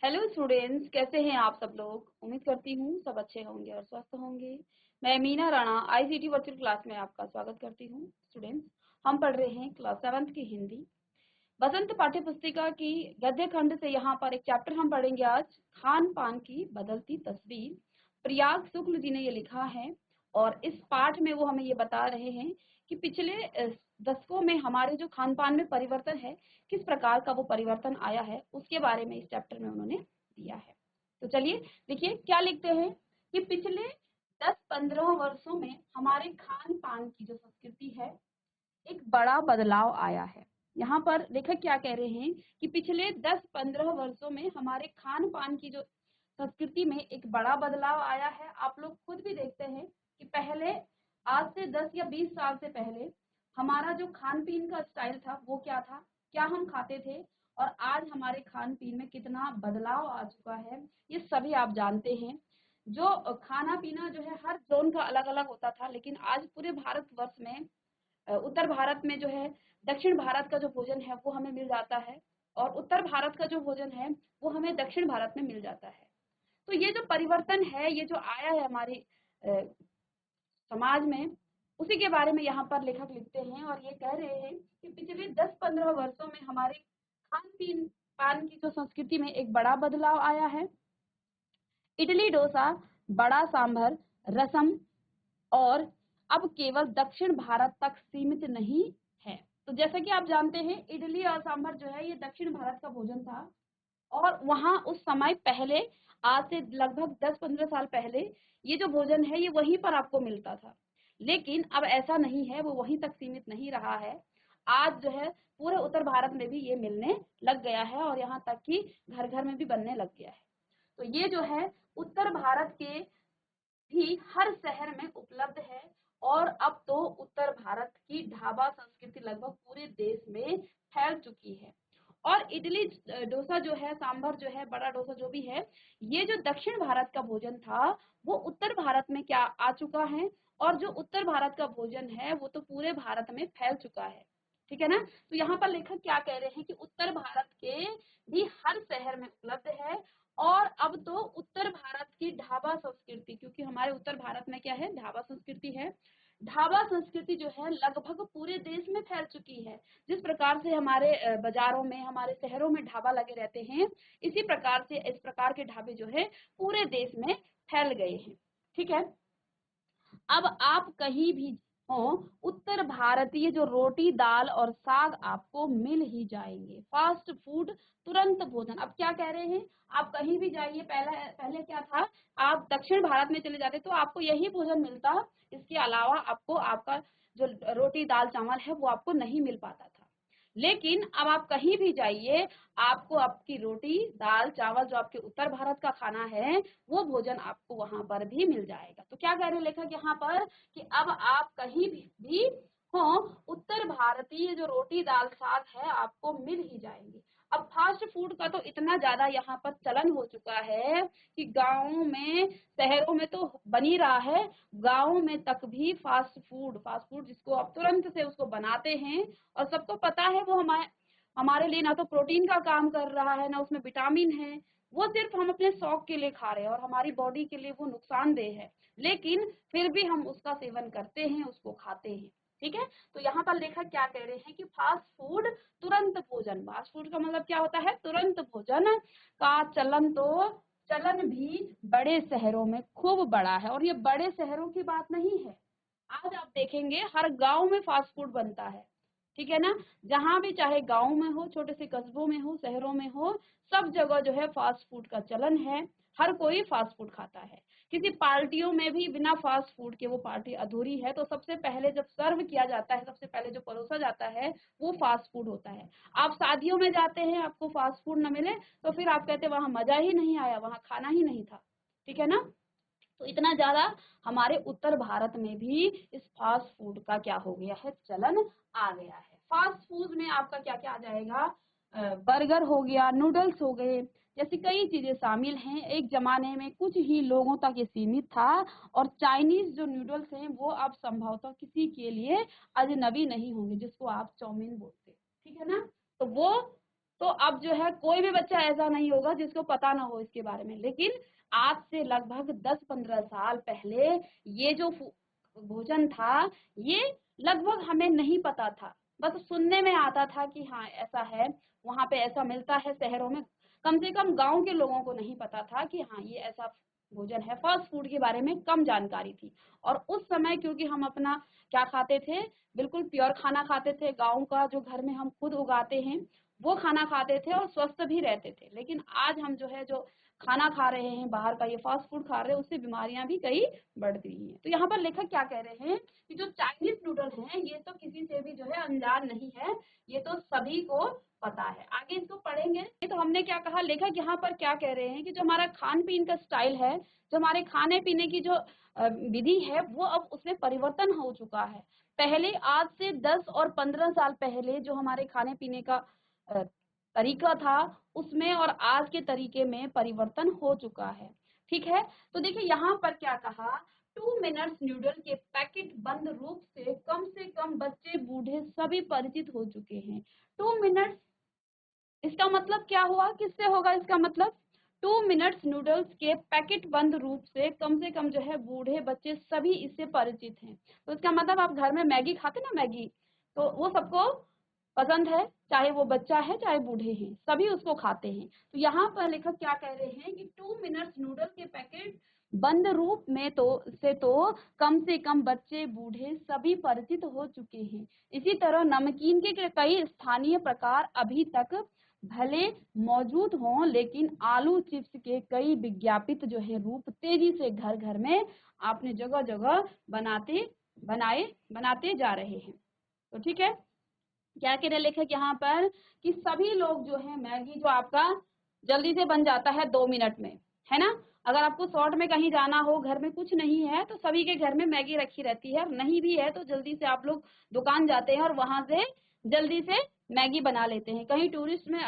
Hello students, कैसे हैं आप सब लोग। उम्मीद करती हूँ सब अच्छे होंगे और स्वस्थ होंगे। मैं Meena Rana ICT virtual class में आपका स्वागत करती हूँ। स्टूडेंट्स, हम पढ़ रहे हैं क्लास 7 की हिंदी बसंत पाठ्य पुस्तिका की गद्य खंड से। यहाँ पर एक चैप्टर हम पढ़ेंगे आज, खान पान की बदलती तस्वीर। प्रयाग शुक्ल जी ने ये लिखा है और इस पाठ में वो हमें ये बता रहे हैं कि पिछले दशकों में हमारे जो खान पान में परिवर्तन है, किस प्रकार का वो परिवर्तन आया है, उसके बारे में इस चैप्टर में उन्होंने दिया है। तो चलिए देखिए क्या लिखते हैं कि पिछले 10-15 वर्षों में हमारे खान पान की जो संस्कृति है, एक बड़ा बदलाव आया है। यहाँ पर लेखक क्या कह रहे हैं कि पिछले 10-15 वर्षों में हमारे खान पान की जो संस्कृति में एक बड़ा बदलाव आया है। आप लोग खुद भी देखते हैं कि पहले, आज से 10 या 20 साल से पहले हमारा जो खान पीन का स्टाइल था वो क्या था, क्या हम खाते थे, और आज हमारे खान पीन में कितना बदलाव आ चुका है, ये सभी आप जानते हैं। जो खाना पीना जो है हर जोन का अलग अलग होता था, लेकिन आज पूरे भारतवर्ष में, उत्तर भारत में जो है, दक्षिण भारत का जो भोजन है वो हमें मिल जाता है, और उत्तर भारत का जो भोजन है वो हमें दक्षिण भारत में मिल जाता है। तो ये जो परिवर्तन है, ये जो आया है हमारे समाज में, उसी के बारे में यहाँ पर लेखक लिखते हैं और ये कह रहे हैं कि पिछले 10-15 वर्षों में हमारे खान पीन पान की जो संस्कृति में एक बड़ा बदलाव आया है। इडली डोसा, बड़ा सांभर, रसम और अब केवल दक्षिण भारत तक सीमित नहीं है। तो जैसा कि आप जानते हैं, इडली और सांभर जो है ये दक्षिण भारत का भोजन था, और वहां उस समय पहले, आज से लगभग 10-15 साल पहले, ये जो भोजन है ये वहीं पर आपको मिलता था। लेकिन अब ऐसा नहीं है, वो वहीं तक सीमित नहीं रहा है। आज जो है पूरे उत्तर भारत में भी ये मिलने लग गया है, और यहाँ तक कि घर घर में भी बनने लग गया है। तो ये जो है उत्तर भारत के भी हर शहर में उपलब्ध है, और अब तो उत्तर भारत की ढाबा संस्कृति लगभग पूरे देश में फैल चुकी है। और इडली डोसा जो है, सांभर जो है, बड़ा डोसा जो भी है, ये जो दक्षिण भारत का भोजन था वो उत्तर भारत में क्या आ चुका है, और जो उत्तर भारत का भोजन है वो तो पूरे भारत में फैल चुका है। ठीक है ना। तो यहाँ पर लेखक क्या कह रहे हैं कि उत्तर भारत के भी हर शहर में उपलब्ध है, और अब तो उत्तर भारत की ढाबा संस्कृति, क्योंकि हमारे उत्तर भारत में क्या है, ढाबा संस्कृति है। ढाबा संस्कृति जो है लगभग पूरे देश में फैल चुकी है। जिस प्रकार से हमारे बाजारों में, हमारे शहरों में ढाबा लगे रहते हैं, इसी प्रकार से इस प्रकार के ढाबे जो है पूरे देश में फैल गए हैं। ठीक है। अब आप कहीं भी हो, उत्तर भारतीय जो रोटी दाल और साग आपको मिल ही जाएंगे। फास्ट फूड, तुरंत भोजन। अब क्या कह रहे हैं, आप कहीं भी जाइए, पहले पहले क्या था, आप दक्षिण भारत में चले जाते तो आपको यही भोजन मिलता, इसके अलावा आपको आपका जो रोटी दाल चावल है वो आपको नहीं मिल पाता था। लेकिन अब आप कहीं भी जाइए, आपको आपकी रोटी दाल चावल, जो आपके उत्तर भारत का खाना है, वो भोजन आपको वहां पर भी मिल जाएगा। तो क्या कह रहे हैं लेखक यहाँ पर कि अब आप कहीं भी हो, उत्तर भारतीय जो रोटी दाल साग है आपको मिल ही जाएंगे। अब फास्ट फूड का तो इतना ज्यादा यहाँ पर चलन हो चुका है कि गाँव में, शहरों में तो बन ही रहा है, गाँव में तक भी फास्ट फूड जिसको आप तुरंत से उसको बनाते हैं, और सबको पता है वो हमारे हमारे लिए ना तो प्रोटीन का काम कर रहा है, ना उसमें विटामिन है, वो सिर्फ हम अपने शौक के लिए खा रहे हैं, और हमारी बॉडी के लिए वो नुकसानदेह है। लेकिन फिर भी हम उसका सेवन करते हैं, उसको खाते हैं। ठीक है। तो यहाँ पर लेखक क्या कह रहे हैं कि फास्ट फूड, तुरंत भोजन, फास्ट फूड का मतलब क्या होता है, तुरंत भोजन का चलन भी बड़े शहरों में खूब बड़ा है। और ये बड़े शहरों की बात नहीं है, आज आप देखेंगे हर गांव में फास्ट फूड बनता है। ठीक है ना। जहां भी, चाहे गांव में हो, छोटे से कस्बों में हो, शहरों में हो, सब जगह जो है फास्ट फूड का चलन है। हर कोई फास्ट फूड खाता है। किसी पार्टियों में भी बिना फास्ट फूड के वो पार्टी अधूरी है। तो सबसे पहले जब सर्व किया जाता है, सबसे पहले जो परोसा जाता है वो फास्ट फूड होता है। आप शादियों में जाते हैं, आपको फास्ट फूड न मिले तो फिर आप कहते हैं वहां मजा ही नहीं आया, वहां खाना ही नहीं था। ठीक है ना। तो इतना ज्यादा हमारे उत्तर भारत में भी इस फास्ट फूड का क्या हो गया है, चलन आ गया है। फास्ट फूड में आपका क्या क्या आ जाएगा, बर्गर हो गया, नूडल्स हो गए, जैसी कई चीजें शामिल हैं। एक जमाने में कुछ ही लोगों तक ये सीमित था, और चाइनीज जो नूडल्स हैं वो अब संभवतः किसी के लिए अजनबी नहीं होंगे, जिसको आप चाउमीन बोलते हैं। ठीक है ना। तो वो तो अब जो है कोई भी बच्चा ऐसा नहीं होगा जिसको पता ना हो इसके बारे में। लेकिन आज से लगभग 10-15 साल पहले ये जो भोजन था, ये लगभग हमें नहीं पता था, बस सुनने में आता था कि हाँ ऐसा है, वहाँ पे ऐसा मिलता है शहरों में। कम से कम गाँव के लोगों को नहीं पता था कि हाँ ये ऐसा भोजन है। फास्ट फूड के बारे में कम जानकारी थी। और उस समय क्योंकि हम अपना क्या खाते थे, बिल्कुल प्योर खाना खाते थे, गाँव का जो घर में हम खुद उगाते हैं वो खाना खाते थे और स्वस्थ भी रहते थे। लेकिन आज हम जो है जो खाना खा रहे हैं बाहर का, ये फास्ट फूड खा रहे हैं, उससे बीमारियां भी कई बढ़ रही हैं। तो यहाँ पर लेखक क्या कह रहे हैं कि जो चाइनीज नूडल हैं ये तो किसी से भी जो है अनजान नहीं है, ये तो सभी को पता है। आगे इसको पढ़ेंगे। तो हमने क्या कहा, लेखक यहाँ पर क्या कह रहे हैं कि जो हमारा खान पीन का स्टाइल है, जो हमारे खाने पीने की जो विधि है, वो अब उसमें परिवर्तन हो चुका है। पहले आज से 10 और 15 साल पहले जो हमारे खाने पीने का तरीका था, उसमें और आज के तरीके में परिवर्तन हो चुका है। ठीक है, तो देखिए यहाँ पर क्या कहा, 2 मिनट्स नूडल के पैकेट बंद रूप से कम बच्चे बूढ़े सभी परिचित हो चुके हैं। 2 मिनट्स, इसका मतलब क्या हुआ, किससे होगा इसका मतलब, 2 मिनट्स नूडल्स के पैकेट बंद रूप से कम जो है बूढ़े बच्चे सभी इससे परिचित हैं। तो इसका मतलब आप घर में मैगी खाते ना, मैगी, तो वो सबको पसंद है, चाहे वो बच्चा है चाहे बूढ़े हैं, सभी उसको खाते हैं। तो यहाँ पर लेखक क्या कह रहे हैं कि 2 मिनट्स नूडल के पैकेट बंद रूप में तो कम से कम बच्चे बूढ़े सभी परिचित हो चुके हैं। इसी तरह नमकीन के कई स्थानीय प्रकार अभी तक भले मौजूद हों, लेकिन आलू चिप्स के कई विज्ञापित जो है रूप तेजी से घर घर में आपने जगह जगह बनाते जा रहे हैं। तो ठीक है, क्या कह रहे लेखक यहाँ पर कि सभी लोग जो है मैगी जो आपका जल्दी से बन जाता है 2 मिनट में, है ना। अगर आपको शॉर्ट में कहीं जाना हो, घर में कुछ नहीं है, तो सभी के घर में मैगी रखी रहती है, नहीं भी है तो जल्दी से आप लोग दुकान जाते हैं और वहां से जल्दी से मैगी बना लेते हैं। कहीं टूरिस्ट में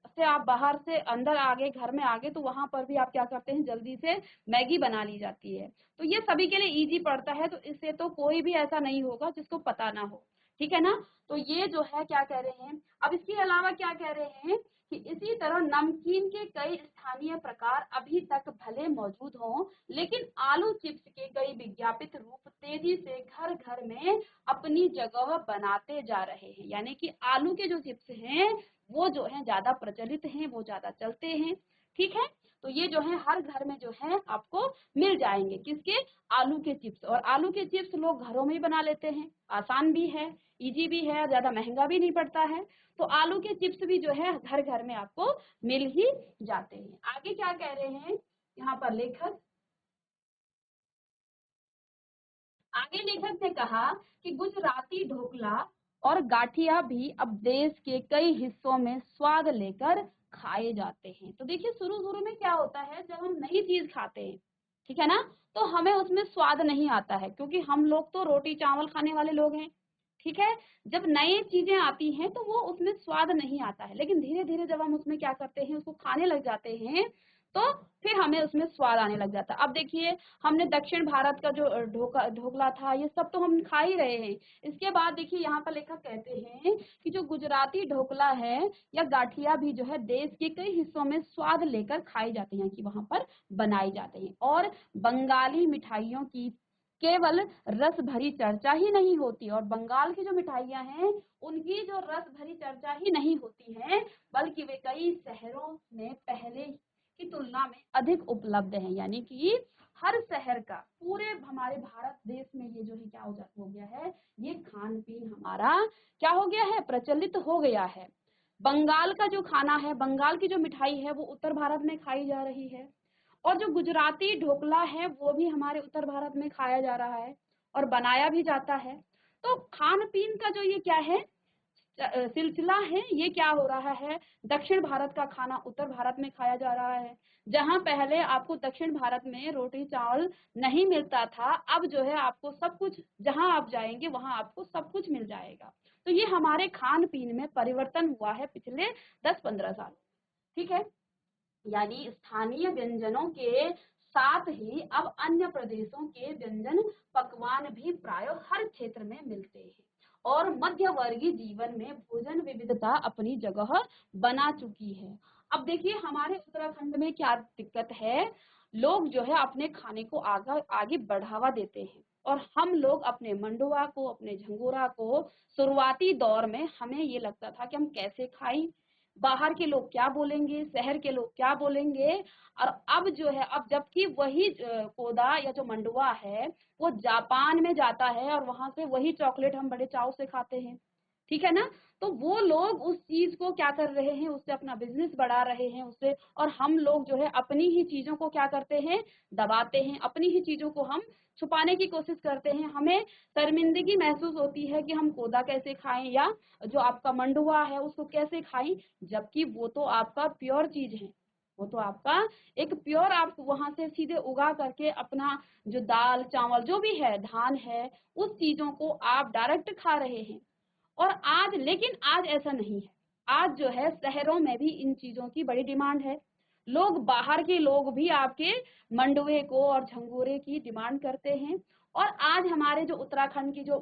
से आप बाहर से अंदर आ गए, घर में आ गए, तो वहां पर भी आप क्या करते हैं, जल्दी से मैगी बना ली जाती है। तो ये सभी के लिए इजी पड़ता है, तो इससे तो कोई भी ऐसा नहीं होगा जिसको पता ना हो। ठीक है ना। तो ये जो है क्या कह रहे हैं, अब इसके अलावा क्या कह रहे हैं कि इसी तरह नमकीन के कई स्थानीय प्रकार अभी तक भले मौजूद हों, लेकिन आलू चिप्स के कई विज्ञापित रूप तेजी से घर घर में अपनी जगह बनाते जा रहे हैं। यानी कि आलू के जो चिप्स हैं वो जो है ज्यादा प्रचलित हैं, वो ज्यादा चलते हैं। ठीक है, तो ये जो है हर घर में जो है आपको मिल जाएंगे, किसके, आलू के चिप्स। और आलू के चिप्स लोग घरों में ही बना लेते हैं, आसान भी है, इजी भी है, ज्यादा महंगा भी नहीं पड़ता है। तो आलू के चिप्स भी जो है घर घर में आपको मिल ही जाते हैं। आगे क्या कह रहे हैं यहाँ पर लेखक, आगे लेखक ने कहा कि गुजराती ढोकला और गाठिया भी अब देश के कई हिस्सों में स्वाद लेकर खाए जाते हैं। तो देखिए शुरू शुरू में क्या होता है, जब हम नई चीज खाते हैं, ठीक है ना, तो हमें उसमें स्वाद नहीं आता है, क्योंकि हम लोग तो रोटी चावल खाने वाले लोग हैं। ठीक है, जब नई चीजें आती हैं तो वो उसमें स्वाद नहीं आता है, लेकिन धीरे धीरे जब हम उसमें क्या करते हैं, उसको खाने लग जाते हैं, तो फिर हमें उसमें स्वाद आने लग जाता है। अब देखिए हमने दक्षिण भारत का जो ढोकला था, ये सब तो हम खा ही रहे हैं। इसके बाद देखिए यहाँ पर लेखक कहते हैं कि जो गुजराती ढोकला है या गाठिया भी जो है देश के कई हिस्सों में स्वाद लेकर खाई जाते हैं, कि वहां पर बनाई जाते हैं। और बंगाली मिठाइयों की केवल रस भरी चर्चा ही नहीं होती, और बंगाल की जो मिठाइयां हैं उनकी जो रस भरी चर्चा ही नहीं होती है, बल्कि वे कई शहरों में पहले की तुलना में अधिक उपलब्ध है। यानी कि हर शहर का, पूरे हमारे भारत देश में ये जो है क्या हो गया है, ये खान पीन हमारा क्या हो गया है, प्रचलित हो गया है। बंगाल का जो खाना है, बंगाल की जो मिठाई है वो उत्तर भारत में खाई जा रही है, और जो गुजराती ढोकला है वो भी हमारे उत्तर भारत में खाया जा रहा है और बनाया भी जाता है। तो खान पीन का जो ये क्या है सिलसिला है, ये क्या हो रहा है, दक्षिण भारत का खाना उत्तर भारत में खाया जा रहा है। जहां पहले आपको दक्षिण भारत में रोटी चावल नहीं मिलता था, अब जो है आपको सब कुछ, जहां आप जाएंगे वहां आपको सब कुछ मिल जाएगा। तो ये हमारे खान पीन में परिवर्तन हुआ है पिछले 10-15 साल। ठीक है, यानी स्थानीय व्यंजनों के साथ ही अब अन्य प्रदेशों के व्यंजन पकवान भी प्राय हर क्षेत्र में मिलते हैं। और मध्य वर्गीय जीवन में भोजन विविधता अपनी जगह बना चुकी है। अब देखिए हमारे उत्तराखंड में क्या दिक्कत है, लोग जो है अपने खाने को आगे बढ़ावा देते हैं और हम लोग अपने मंडुआ को, अपने झंगोरा को शुरुआती दौर में हमें ये लगता था कि हम कैसे खाएं, बाहर के लोग क्या बोलेंगे, शहर के लोग क्या बोलेंगे। और अब जो है, अब जबकि वही कोदा या जो मंडुआ है वो जापान में जाता है और वहां से वही चॉकलेट हम बड़े चाव से खाते हैं, ठीक है ना। तो वो लोग उस चीज को क्या कर रहे हैं, उससे अपना बिजनेस बढ़ा रहे हैं उससे, और हम लोग जो है अपनी ही चीजों को क्या करते हैं, दबाते हैं, अपनी ही चीजों को हम छुपाने की कोशिश करते हैं। हमें शर्मिंदगी महसूस होती है कि हम कोदा कैसे खाएं या जो आपका मंडुआ है उसको कैसे खाएं, जबकि वो तो आपका प्योर चीज है, वो तो आपका एक प्योर, आप वहां से सीधे उगा करके अपना जो दाल चावल जो भी है, धान है, उस चीजों को आप डायरेक्ट खा रहे हैं। और आज, लेकिन आज ऐसा नहीं है, आज जो है शहरों में भी इन चीजों की बड़ी डिमांड है। लोग, बाहर के लोग भी आपके मंडुए को और झंगोरे की डिमांड करते हैं। और आज हमारे जो उत्तराखंड की जो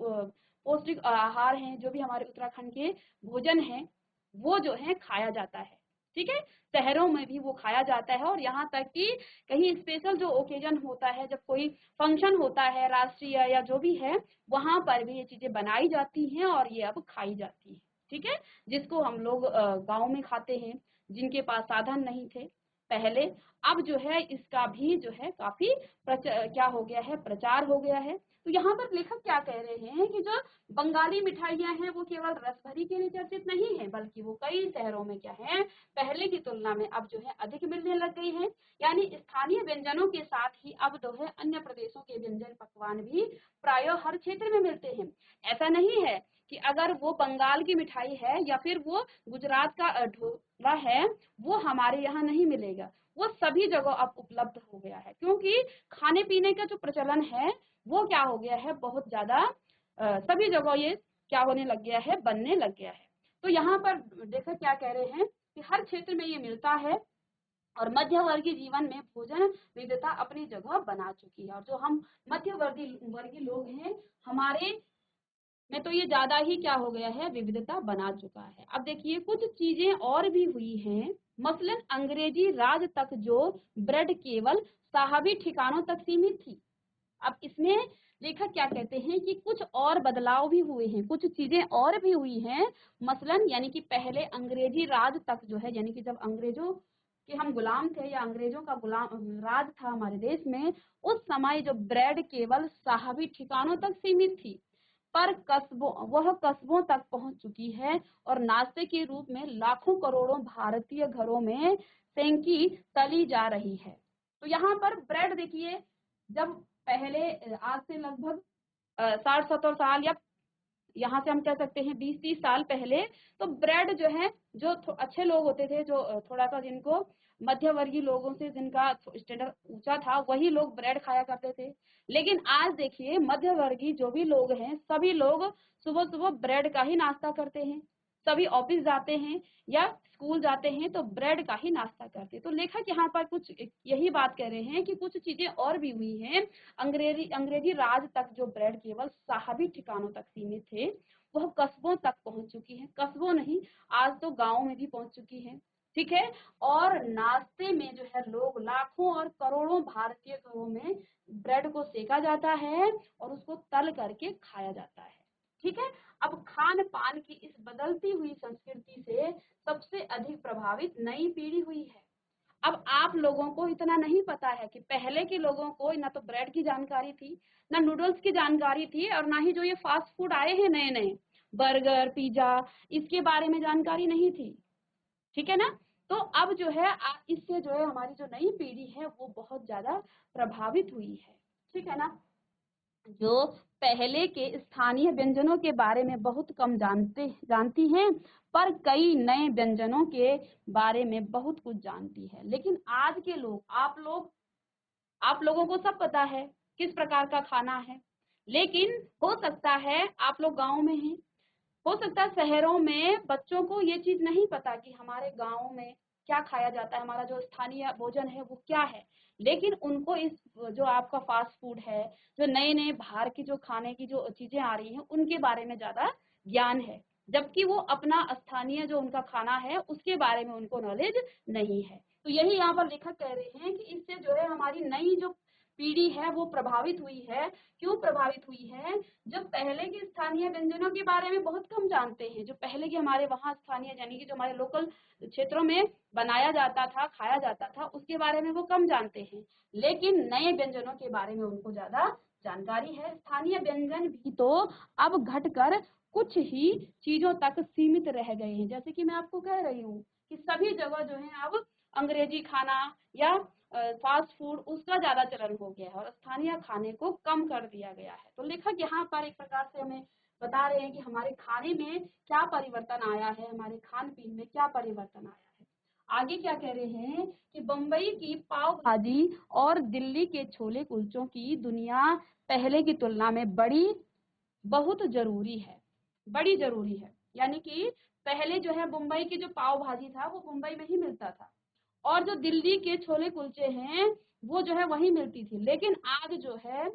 पौष्टिक आहार हैं, जो भी हमारे उत्तराखंड के भोजन हैं, वो जो है खाया जाता है, ठीक है। शहरों में भी वो खाया जाता है, और यहाँ तक कि कहीं स्पेशल जो ओकेजन होता है, जब कोई फंक्शन होता है राष्ट्रीय या जो भी है, वहां पर भी ये चीजें बनाई जाती हैं और ये अब खाई जाती है, ठीक है। जिसको हम लोग गांव में खाते हैं, जिनके पास साधन नहीं थे पहले, अब जो है इसका भी जो है काफी क्या हो गया है, प्रचार हो गया है। तो यहाँ पर लेखक क्या कह रहे हैं कि जो बंगाली मिठाइयां हैं वो केवल रसभरी के लिए चर्चित नहीं है, बल्कि वो कई शहरों में क्या है, पहले की तुलना में अब जो है अधिक मिलने लग गई है। यानी स्थानीय व्यंजनों के साथ ही अब जो है अन्य प्रदेशों के व्यंजन पकवान भी प्राय हर क्षेत्र में मिलते हैं। ऐसा नहीं है कि अगर वो बंगाल की मिठाई है या फिर वो गुजरात का ढोकला है, वो हमारे यहाँ नहीं मिलेगा, वो सभी जगह अब उपलब्ध हो गया है, क्योंकि खाने पीने का जो प्रचलन है वो क्या हो गया है, बहुत ज्यादा सभी जगह ये क्या होने लग गया है, बनने लग गया है। तो यहाँ पर देखो क्या कह रहे हैं कि हर क्षेत्र में ये मिलता है और मध्य वर्गीय जीवन में भोजन विविधता अपनी जगह बना चुकी है। और जो हम मध्य वर्गीय लोग हैं, हमारे में तो ये ज्यादा ही क्या हो गया है, विविधता बना चुका है। अब देखिए कुछ चीजें और भी हुई हैं, मसलन अंग्रेजी राज तक जो ब्रेड केवल साहबी ठिकानों तक सीमित थी। अब इसमें लेखक क्या कहते हैं कि कुछ और बदलाव भी हुए हैं, कुछ चीजें और भी हुई हैं। मसलन यानी कि पहले अंग्रेजी राज तक जो है, यानी कि जब अंग्रेजों के हम गुलाम थे या अंग्रेजों का गुलाम राज था हमारे देश में, उस समय जो ब्रेड केवल साहबी ठिकानों तक सीमित थी, पर कस्बों तक पहुंच चुकी है और नाश्ते के रूप में लाखों करोड़ों भारतीय घरों में सेंकी तली जा रही है। तो यहाँ पर ब्रेड देखिए, जब पहले आज से लगभग 60-70 साल, या यहाँ से हम कह सकते हैं 20-30 साल पहले, तो ब्रेड जो है, जो अच्छे लोग होते थे, जो थोड़ा सा जिनको मध्य वर्गीय लोगों से जिनका स्टैंडर्ड ऊंचा था, वही लोग ब्रेड खाया करते थे। लेकिन आज देखिए मध्य वर्गीय जो भी लोग हैं, सभी लोग सुबह सुबह ब्रेड का ही नाश्ता करते हैं, सभी ऑफिस जाते हैं या स्कूल जाते हैं तो ब्रेड का ही नाश्ता करते हैं। तो लेखक यहाँ पर कुछ यही बात कह रहे हैं कि कुछ चीजें और भी हुई हैं। अंग्रेजी राज तक जो ब्रेड केवल साहबी ठिकानों तक सीमित थे, वह कस्बों तक पहुंच चुकी है, कस्बों नहीं, आज तो गाँव में भी पहुंच चुकी है, ठीक है। और नाश्ते में जो है लोग, लाखों और करोड़ों भारतीय घरों में ब्रेड को सेका जाता है और उसको तल करके खाया जाता है, ठीक है। अब खान पान की इस बदलती हुई संस्कृति से सबसे अधिक प्रभावित नई पीढ़ी हुई है। अब आप लोगों को इतना नहीं पता है कि पहले के लोगों को ना तो ब्रेड की जानकारी थी, ना नूडल्स की जानकारी थी, और ना ही जो ये फास्ट फूड आए हैं नए नए, बर्गर पिज्जा, इसके बारे में जानकारी नहीं थी, ठीक है ना। तो अब जो है इससे जो है हमारी जो नई पीढ़ी है वो बहुत ज्यादा प्रभावित हुई है, ठीक है ना। जो पहले के स्थानीय व्यंजनों के बारे में बहुत कम जानती हैं, पर कई नए व्यंजनों के बारे में बहुत कुछ जानती है। लेकिन आज के लोग, आप लोगों को सब पता है किस प्रकार का खाना है। लेकिन हो सकता है आप लोग गांव में हैं, हो सकता है शहरों में बच्चों को ये चीज नहीं पता कि हमारे गांव में क्या खाया जाता है, हमारा जो स्थानीय भोजन है वो क्या है। लेकिन उनको इस जो आपका फास्ट फूड है, जो नए नए बाहर की जो खाने की जो चीजें आ रही हैं, उनके बारे में ज्यादा ज्ञान है, जबकि वो अपना स्थानीय जो उनका खाना है उसके बारे में उनको नॉलेज नहीं है। तो यही यहाँ पर लेखक कह रहे हैं कि इससे जो है हमारी नई जो पीढ़ी है वो प्रभावित हुई है। क्यों प्रभावित हुई है? जब पहले के स्थानीय व्यंजनों के बारे में बहुत कम जानते हैं, जो पहले के हमारे वहाँ स्थानीय यानी कि जो हमारे लोकल क्षेत्रों में बनाया जाता था, खाया जाता था, उसके बारे में वो कम जानते हैं, लेकिन नए व्यंजनों के बारे में उनको ज्यादा जानकारी है। स्थानीय व्यंजन भी तो अब घटकर कुछ ही चीजों तक सीमित रह गए हैं। जैसे कि मैं आपको कह रही हूँ कि सभी जगह जो है अब अंग्रेजी खाना या फास्ट फूड उसका ज्यादा चलन हो गया है और स्थानीय खाने को कम कर दिया गया है। तो लेखक यहाँ पर एक प्रकार से हमें बता रहे हैं कि हमारे खाने में क्या परिवर्तन आया है, हमारे खान पीन में क्या परिवर्तन आया है। आगे क्या कह रहे हैं कि बम्बई की पाव भाजी और दिल्ली के छोले कुलचों की दुनिया पहले की तुलना में बहुत जरूरी है, बड़ी जरूरी है। यानी कि पहले जो है मुंबई की जो पाव भाजी था वो मुंबई में ही मिलता था और जो दिल्ली के छोले कुलचे हैं वो जो है वहीं मिलती थी, लेकिन आज जो है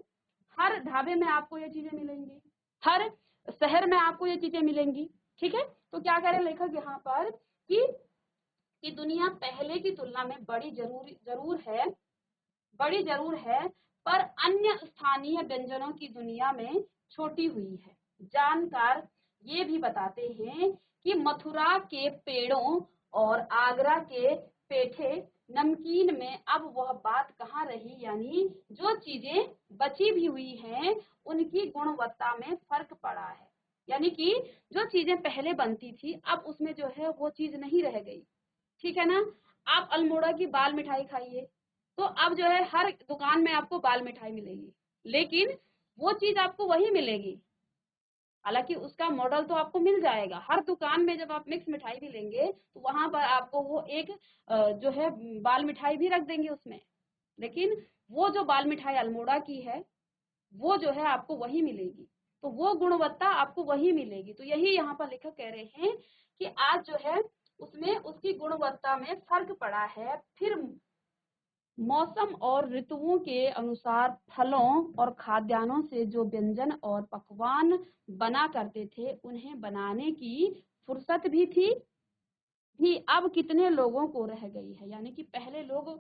हर ढाबे में आपको ये चीजें मिलेंगी, हर शहर में आपको ये चीजें मिलेंगी। ठीक है, तो क्या कह रहे हैं लेखक यहाँ पर कि दुनिया पहले की तुलना में बड़ी जरूर है, पर अन्य स्थानीय व्यंजनों की दुनिया में छोटी हुई है। जानकार ये भी बताते हैं कि मथुरा के पेड़ों और आगरा के पेठे नमकीन में अब वह बात कहाँ रही, यानी जो चीजें बची भी हुई हैं उनकी गुणवत्ता में फर्क पड़ा है। यानी कि जो चीजें पहले बनती थी अब उसमें जो है वो चीज नहीं रह गई। ठीक है ना, आप अल्मोड़ा की बाल मिठाई खाइए, तो अब जो है हर दुकान में आपको बाल मिठाई मिलेगी, लेकिन वो चीज आपको वही मिलेगी। हालांकि उसका मॉडल तो आपको मिल जाएगा हर दुकान में। जब आप मिक्स मिठाई भी लेंगे तो वहां पर आपको वो एक जो है बाल मिठाई भी रख देंगे उसमें, लेकिन वो जो बाल मिठाई अल्मोड़ा की है वो जो है आपको वही मिलेगी, तो वो गुणवत्ता आपको वही मिलेगी। तो यही यहाँ पर लेखक कह रहे हैं कि आज जो है उसमें उसकी गुणवत्ता में फर्क पड़ा है। फिर मौसम और ऋतुओं के अनुसार फलों और खाद्यान्नों से जो व्यंजन और पकवान बना करते थे उन्हें बनाने की फुर्सत भी अब कितने लोगों को रह गई है। यानी कि पहले लोग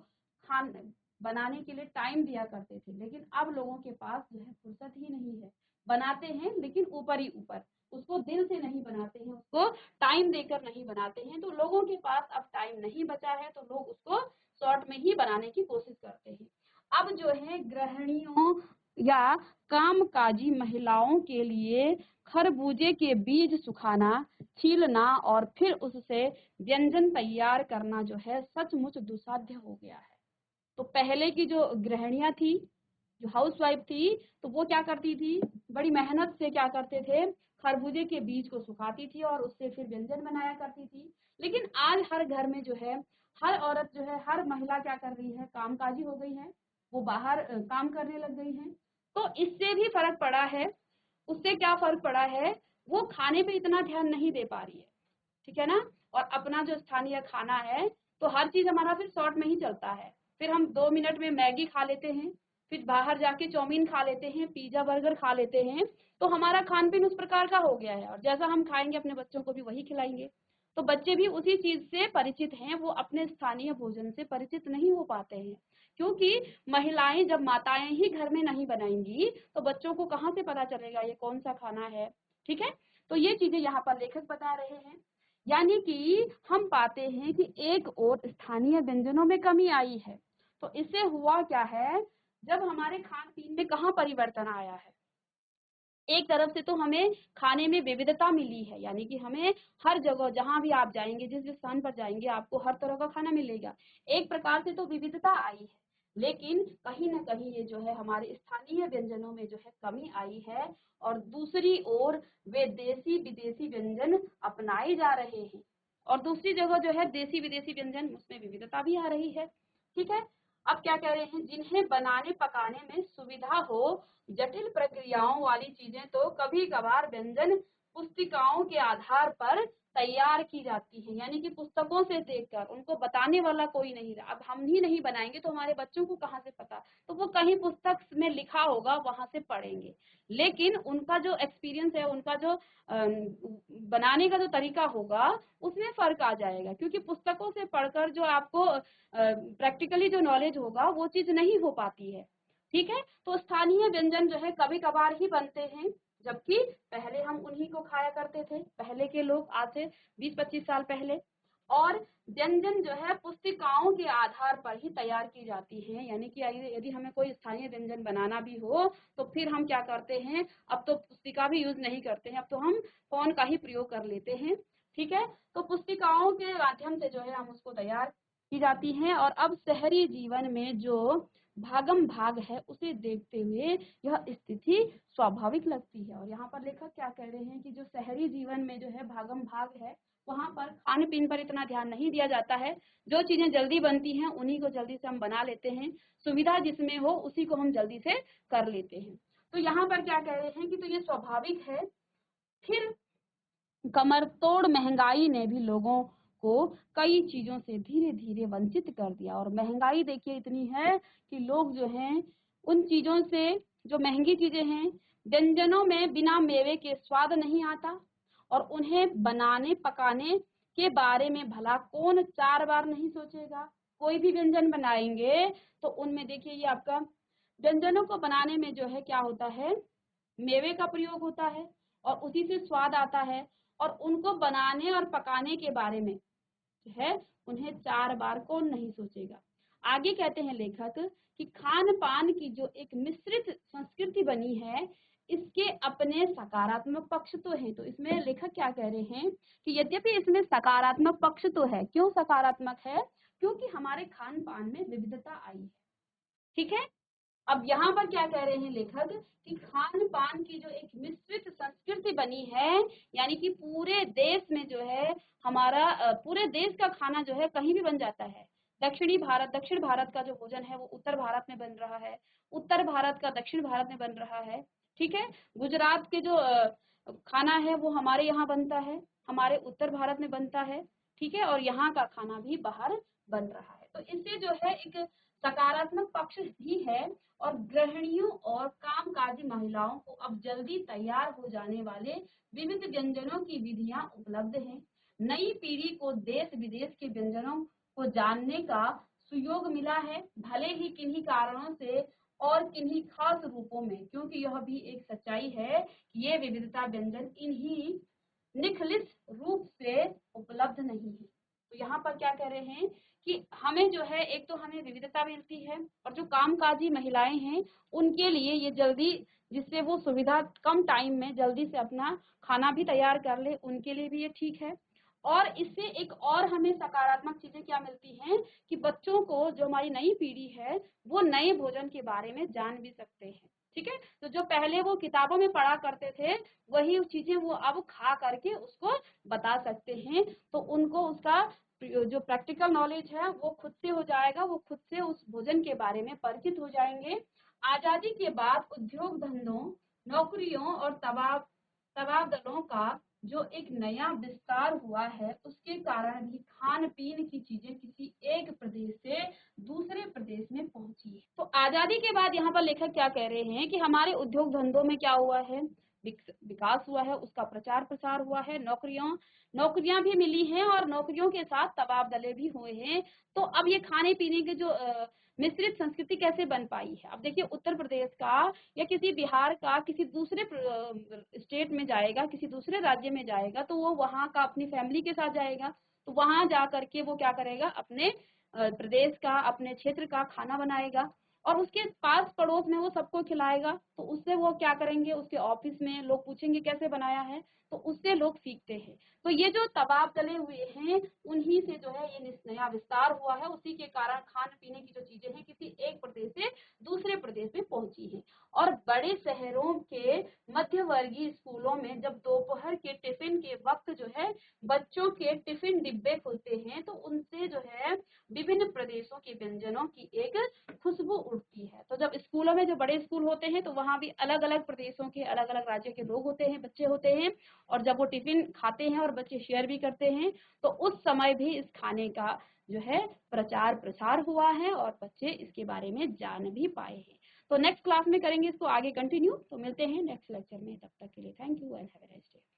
खान बनाने के लिए टाइम दिया करते थे, लेकिन अब लोगों के पास जो है फुर्सत ही नहीं है। बनाते हैं लेकिन ऊपर ही ऊपर, उसको दिल से नहीं बनाते हैं, उसको टाइम देकर नहीं बनाते हैं। तो लोगों के पास अब टाइम नहीं बचा है तो लोग उसको शॉर्ट में ही बनाने की कोशिश करते हैं। अब जो है गृहिणियों या कामकाजी महिलाओं के लिए खरबूजे के बीज सुखाना, छीलना और फिर उससे व्यंजन तैयार करना जो है सचमुच दुस्साध्य हो गया है। तो पहले की जो गृहिणियां थी, जो हाउस वाइफ थी, तो वो क्या करती थी, बड़ी मेहनत से क्या करते थे, खरबूजे के बीज को सुखाती थी और उससे फिर व्यंजन बनाया करती थी। लेकिन आज हर घर में जो है हर औरत जो है, हर महिला क्या कर रही है, कामकाजी हो गई है, वो बाहर काम करने लग गई है। तो इससे भी फर्क पड़ा है। उससे क्या फर्क पड़ा है, वो खाने पे इतना ध्यान नहीं दे पा रही है। ठीक है ना, और अपना जो स्थानीय खाना है तो हर चीज हमारा फिर शॉर्ट में ही चलता है। फिर हम 2 मिनट में मैगी खा लेते हैं, फिर बाहर जाके चाउमीन खा लेते हैं, पिज्जा बर्गर खा लेते हैं। तो हमारा खान पीन उस प्रकार का हो गया है और जैसा हम खाएंगे अपने बच्चों को भी वही खिलाएंगे। तो बच्चे भी उसी चीज से परिचित हैं, वो अपने स्थानीय भोजन से परिचित नहीं हो पाते हैं, क्योंकि महिलाएं जब माताएं ही घर में नहीं बनाएंगी तो बच्चों को कहाँ से पता चलेगा ये कौन सा खाना है। ठीक है, तो ये चीजें यहाँ पर लेखक बता रहे हैं। यानी कि हम पाते हैं कि एक और स्थानीय व्यंजनों में कमी आई है। तो इससे हुआ क्या है, जब हमारे खान पीन में कहाँ परिवर्तन आया है, एक तरफ से तो हमें खाने में विविधता मिली है, यानी कि हमें हर जगह जहां भी आप जाएंगे, जिस जिस स्थान पर जाएंगे आपको हर तरह का खाना मिलेगा। एक प्रकार से तो विविधता आई है, लेकिन कहीं ना कहीं ये जो है हमारे स्थानीय व्यंजनों में जो है कमी आई है और दूसरी ओर वे देसी विदेशी व्यंजन अपनाए जा रहे हैं और दूसरी जगह जो है देसी विदेशी व्यंजन उसमें विविधता भी आ रही है। ठीक है, अब क्या कह रहे हैं, जिन्हें बनाने पकाने में सुविधा हो, जटिल प्रक्रियाओं वाली चीजें तो कभी कभार व्यंजन पुस्तिकाओं के आधार पर तैयार की जाती है, यानी कि पुस्तकों से देखकर। उनको बताने वाला कोई नहीं रहा। अब हम ही नहीं बनाएंगे तो हमारे बच्चों को कहाँ से पता, तो वो कहीं पुस्तक में लिखा होगा, वहां से पढ़ेंगे। लेकिन उनका जो एक्सपीरियंस है, उनका जो बनाने का जो तरीका होगा, उसमें फर्क आ जाएगा, क्योंकि पुस्तकों से पढ़कर जो आपको प्रैक्टिकली जो नॉलेज होगा वो चीज नहीं हो पाती है। ठीक है, तो स्थानीय व्यंजन जो है कभी कभार ही बनते हैं, जबकि पहले हम उन्हीं को खाया करते थे, पहले के लोग, आज से 20-25 साल पहले। और व्यंजन जो है पुस्तिकाओं के आधार पर ही तैयार की जाती है, यानी कि यदि हमें कोई स्थानीय व्यंजन बनाना भी हो तो फिर हम क्या करते हैं, अब तो पुस्तिका भी यूज नहीं करते हैं, अब तो हम फोन का ही प्रयोग कर लेते हैं। ठीक है, तो पुस्तिकाओं के माध्यम से जो है हम उसको तैयार की जाती हैं। और अब शहरी जीवन में जो भागम भाग है, उसे देखते हुए यह स्थिति स्वाभाविक लगती है। और यहाँ पर लेखक क्या कह रहे हैं कि जो शहरी जीवन में जो है भागम भाग है, वहाँ पर खाने पीने पर इतना ध्यान नहीं दिया जाता है। जो चीजें जल्दी बनती हैं उन्हीं को जल्दी से हम बना लेते हैं, सुविधा जिसमें हो उसी को हम जल्दी से कर लेते हैं। तो यहाँ पर क्या कह रहे हैं कि तो ये स्वाभाविक है। फिर कमर तोड़ महंगाई ने भी लोगों को कई चीजों से धीरे धीरे वंचित कर दिया। और महंगाई देखिए इतनी है कि लोग जो हैं उन चीजों से, जो महंगी चीजें हैं, व्यंजनों में बिना मेवे के स्वाद नहीं आता, और उन्हें बनाने पकाने के बारे में भला कौन 4 बार नहीं सोचेगा। कोई भी व्यंजन बनाएंगे तो उनमें देखिए ये आपका व्यंजनों को बनाने में जो है क्या होता है, मेवे का प्रयोग होता है और उसी से स्वाद आता है। और उनको बनाने और पकाने के बारे में जो है उन्हें 4 बार कौन नहीं सोचेगा। आगे कहते हैं लेखक कि खान पान की जो एक मिश्रित संस्कृति बनी है, इसके अपने सकारात्मक पक्ष तो हैं। तो इसमें लेखक क्या कह रहे हैं कि यद्यपि इसमें सकारात्मक पक्ष तो है। क्यों सकारात्मक है? क्योंकि हमारे खान पान में विविधता आई है। ठीक है, अब यहाँ पर क्या कह रहे हैं लेखक कि खान पान की जो एक मिश्रित संस्कृति बनी है, यानी कि पूरे देश में जो है हमारा पूरे देश का खाना जो है कहीं भी बन जाता है। दक्षिण भारत का जो भोजन है वो उत्तर भारत में बन रहा है, उत्तर भारत का दक्षिण भारत में बन रहा है। ठीक है, गुजरात के जो खाना है वो हमारे यहाँ बनता है, हमारे उत्तर भारत में बनता है। ठीक है, और यहाँ का खाना भी बाहर बन रहा है। तो इससे जो है एक सकारात्मक पक्ष भी है। और गृहिणियों और कामकाजी महिलाओं को अब जल्दी तैयार हो जाने वाले विविध व्यंजनों की विधियां उपलब्ध हैं। नई पीढ़ी को देश विदेश के व्यंजनों को जानने का सुयोग मिला है, भले ही किन्हीं कारणों से और किन्हीं खास रूपों में, क्योंकि यह भी एक सच्चाई है कि ये विविधता व्यंजन इन्हीं निखलित रूप से उपलब्ध नहीं है। तो यहाँ पर क्या कह रहे हैं कि हमें जो है, एक तो हमें विविधता मिलती है, और जो कामकाजी महिलाएं हैं उनके लिए ये जल्दी, जिससे वो सुविधा कम टाइम में जल्दी से अपना खाना भी तैयार कर ले, उनके लिए भी ये ठीक है। और इससे एक और हमें सकारात्मक चीजें क्या मिलती हैं कि बच्चों को, जो हमारी नई पीढ़ी है, वो नए भोजन के बारे में जान भी सकते हैं। ठीक है, तो जो पहले वो किताबों में पढ़ा करते थे वही चीजें वो अब खा करके उसको बता सकते हैं। तो उनको उसका जो प्रैक्टिकल नॉलेज है वो खुद से हो जाएगा, वो खुद से उस भोजन के बारे में परिचित हो जाएंगे। आजादी के बाद उद्योग धंधों, नौकरियों और तबादलों का जो एक नया विस्तार हुआ है, उसके कारण भी खान पीन की चीजें किसी एक प्रदेश से दूसरे प्रदेश में पहुंची है। तो आजादी के बाद यहाँ पर लेखक क्या कह रहे हैं कि हमारे उद्योग धंधों में क्या हुआ है, विकास हुआ है, उसका प्रचार प्रसार हुआ है, नौकरियां भी मिली हैं और नौकरियों के साथ तबादले भी हुए हैं। तो अब ये खाने पीने के जो मिश्रित संस्कृति कैसे बन पाई है। अब देखिए उत्तर प्रदेश का या किसी बिहार का किसी दूसरे स्टेट में जाएगा, किसी दूसरे राज्य में जाएगा, तो वो वहाँ का अपनी फैमिली के साथ जाएगा, तो वहां जा करके वो क्या करेगा, अपने प्रदेश का, अपने क्षेत्र का खाना बनाएगा और उसके पास पड़ोस में वो सबको खिलाएगा। तो उससे वो क्या करेंगे, उसके ऑफिस में लोग पूछेंगे कैसे बनाया है, तो उससे लोग सीखते हैं। तो ये जो तबादले हुए हैं उन्हीं से जो है ये नया विस्तार हुआ है, उसी के कारण खाने पीने की जो चीजें हैं किसी एक प्रदेश से दूसरे प्रदेश में पहुंची है। और बड़े शहरों के मध्य वर्गीय स्कूलों में जब दोपहर के टिफिन के वक्त जो है बच्चों के टिफिन डिब्बे खुलते हैं, तो उनसे जो है विभिन्न प्रदेशों के व्यंजनों की एक खुशबू उठती है। तो जब स्कूलों में, जो बड़े स्कूल होते हैं, तो वहाँ भी अलग-अलग प्रदेशों के, अलग-अलग राज्यों के लोग होते हैं, बच्चे होते हैं, और जब वो टिफ़िन खाते हैं और बच्चे शेयर भी करते हैं, तो उस समय भी इस खाने का जो है प्रचार-प्रसार हुआ है और बच्चे इसके बारे में जान भी पाए हैं। तो नेक्स्ट क्लास में करेंगे इसको आगे कंटिन्यू। तो मिलते हैं नेक्स्ट लेक्चर में, तब तक के लिए thank you and have a nice day.